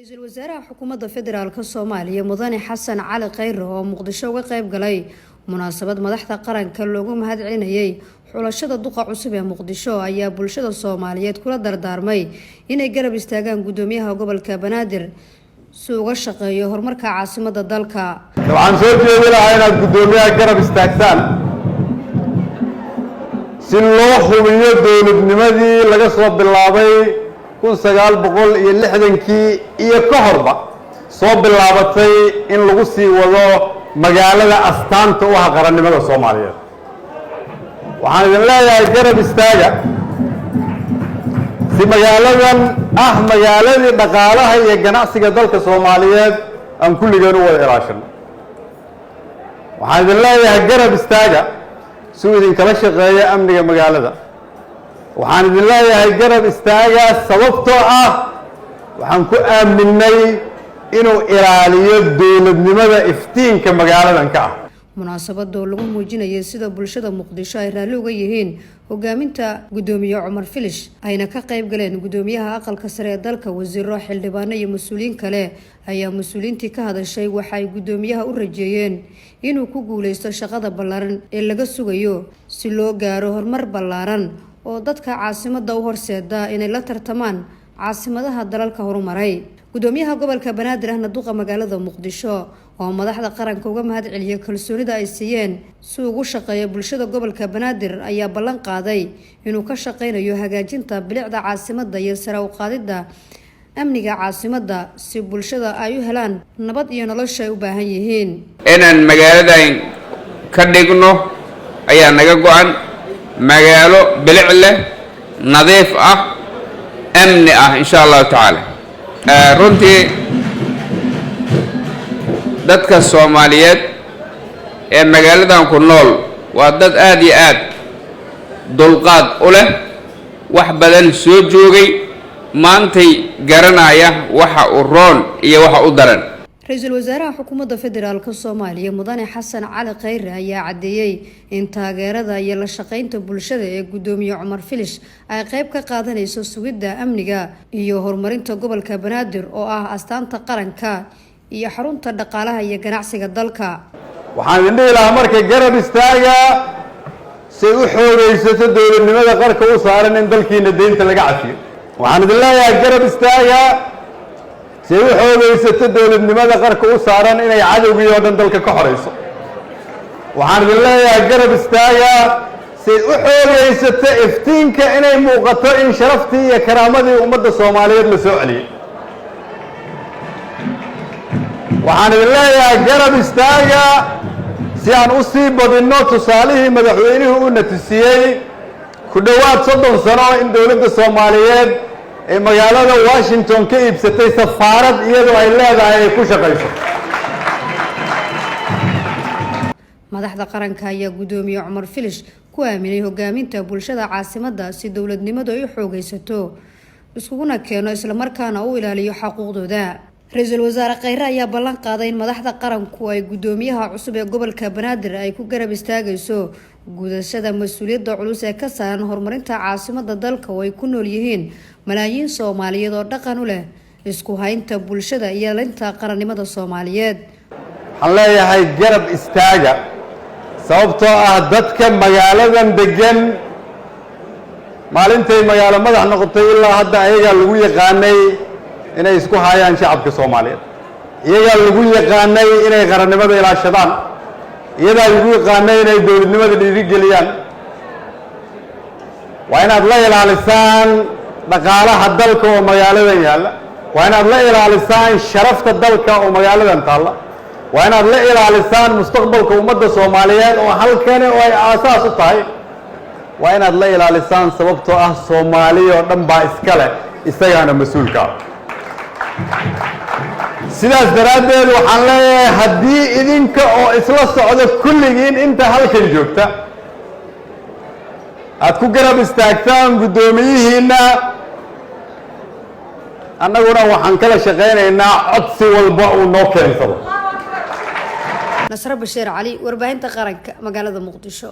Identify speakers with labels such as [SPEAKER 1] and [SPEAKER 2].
[SPEAKER 1] رئيس الوزراء حكومة فدرالka Soomaaliya Mudane Xasan Cali Khayre oo Muqdisho uga qayb galay munaasabad madaxda qaranka loogu mahad celinayay xulashada duqa cusub ee Muqdisho ayaa bulshada Soomaaliyeed kula dardaarmay inay garab istaagaan gudoomiyaha gobolka Banaadir si uga shaqeeyo horumarka caasimadda dalka.
[SPEAKER 2] waxaan soo jeedinayaa inaad gudoomiyaha garab istaagtaan si loo hubiyo dowladnimadii laga soo bilaabay 1960 iyo ka horba soo bilaabatay in lagu sii wado magaalada astaanta u ah qarannimada Soomaaliyeed. waxaan idin leeyahay garab istaaga si magaaladan magaaladii dhaqaalaha iyo ganacsiga dalka Soomaaliyeed aan kulligeen u wada ilaashano. waxaan idin leeyahay garab istaaga si uu idin kala shaqeeyo amniga magaalada. waxaan idin leeyahay garab istaaga sababtoo ah waxaan ku aaminay inuu ilaaliyo dowladnimada iftiinka magaaladan ka ah.
[SPEAKER 1] munaasabada oo lagu muujinayay sida bulshada Muqdisho ay raali uga yihiin hogaaminta gudoomiye Cumar Filish ayna ka qayb galeen gudoomiyaha aqalka sare ee dalka wasiiro xildhibaano iyo mas'uuliyiin kale ayaa mas'uuliyiintii ka hadashay waxay gudoomiyaha u rajeeyeen inuu ku guuleysto shaqada ballaaran ee laga sugayo si loo gaaro horumar ballaaran oo dadka caasimadda u horseeda inay la tartamaan caasimadaha dalalka horumaray. gudoomiyaha gobolka Banaadir ahna duqa magaalada Muqdisho oo madaxda qaranka uga mahad celiyay kalsoonida ay siiyeen si ugu shaqeeyo bulshada gobolka Banaadir ayaa ballan qaaday inuu ka shaqeynayo hagaajinta bilicda caasimadda iyo sare u qaadida amniga caasimadda si bulshada ay u helaan nabad iyo nolosha ay u baahan yihiin.
[SPEAKER 3] inaan magaaladan ka dhigno ayaa naga go'an magaalo bilic leh nadiif ah amni ah insha Allah ta'ala. runtii dadka Soomaaliyeed ee magaaladan ku nool waa dad aad iyo aad dulqaad u leh wax badan soo joogay maantay garanaya waxa uu roon iyo waxa uu daran.
[SPEAKER 1] رئيس الوزراء حكومة فدرالka Soomaaliya Mudane Xasan Cali Khayre ayaa cadeeyay in taageerada iyo la shaqeynta bulshada ee gudoomiye Cumar Filish ay qayb ka qaadanayso sugidda amniga iyo horumarinta gobolka Banaadir oo ah astaanta qaranka iyo xarunta dhaqaalaha iyo ganacsiga dalka.
[SPEAKER 2] waxaan idin dhihi lahaa markay garab istaaga si u xoogaysato dowladnimada qarka u saaran in dalkiina deynta laga cafiyo. waxaan idin leeyahay garab istaaga si u xoogaysato dowladnimada qarka u saaran inay cadowgii oo dhan dalka ka xoreyso. waxaan idin leeyahay garab istaaga si u xoogaysato iftiinka inay muuqato in sharaftii iyo karaamadii ummadda Soomaaliyeed la soo celiyay. waxaan idin leeyahay garab istaaga si aan u sii badinno tusaalihii madaxweynuhu u natisiyey ku dhowaad 30 sano in dowladda Soomaaliyeed ee magaalada Washington ka iibsatay safaarad iyadoo ay leedahay ay ku shaqeyso.
[SPEAKER 1] madaxda qaranka ayaa gudoomiye Cumar Filish ku aaminay hogaaminta bulshada caasimadda si dowladnimadu ay u xoogaysato iskuguna keeno isla markaana uu ilaaliyo xuquuqdooda. Ra'iisul Wasaare Khayre ayaa ballan qaaday in madaxda qaranku ay gudoomiyaha cusub ee gobolka Banaadir ay ku garab istaagayso gudashada mas'uuliyadda culus ee ka saaran horumarinta caasimadda dalka oo ay ku nool yihiin malaayiin Soomaaliyeed oo dhaqan u leh isku haynta bulshada iyo ilaalinta qarannimada Soomaaliyeed.
[SPEAKER 2] waxaan leeyahay garab istaaga sababtoo ah dadka magaaladan degan maalintay magaalo madax noqotay ilaa hadda ayaga lagu yaqaanay inay isku hayaan shacabka Soomaaliyeed. iyaga lagu yaqaanay inay qarannimada ilaashadaan. iyaga lagu yaqaanay inay dowladnimada dhiirigeliyaan. waa inaad la ilaalisaan dhaqaalaha dalka oo magaaladan yaalla. waa inaad la ilaalisaan sharafta dalka oo magaaladan taalla. waa inaad la ilaalisaan mustaqbalka ummadda Soomaaliyeed oo halkani oo ay aasaas u tahay. waa inaad la ilaalisaan sababtoo ah Soomaaliya oo dhan baa iska leh isagana mas'uulka ah. sidaas daraaddeed waxaan leeyahay haddii idinka oo isla socda kulligiin inta halkan joogta aad ku garab istaagtaan gudoomiyihiina annaguna waxaan kala shaqeynaynaa codsi walba uu noo keensado.
[SPEAKER 1] Nasra Bashiir Cali warbaahinta qaranka magaalada Muqdisho.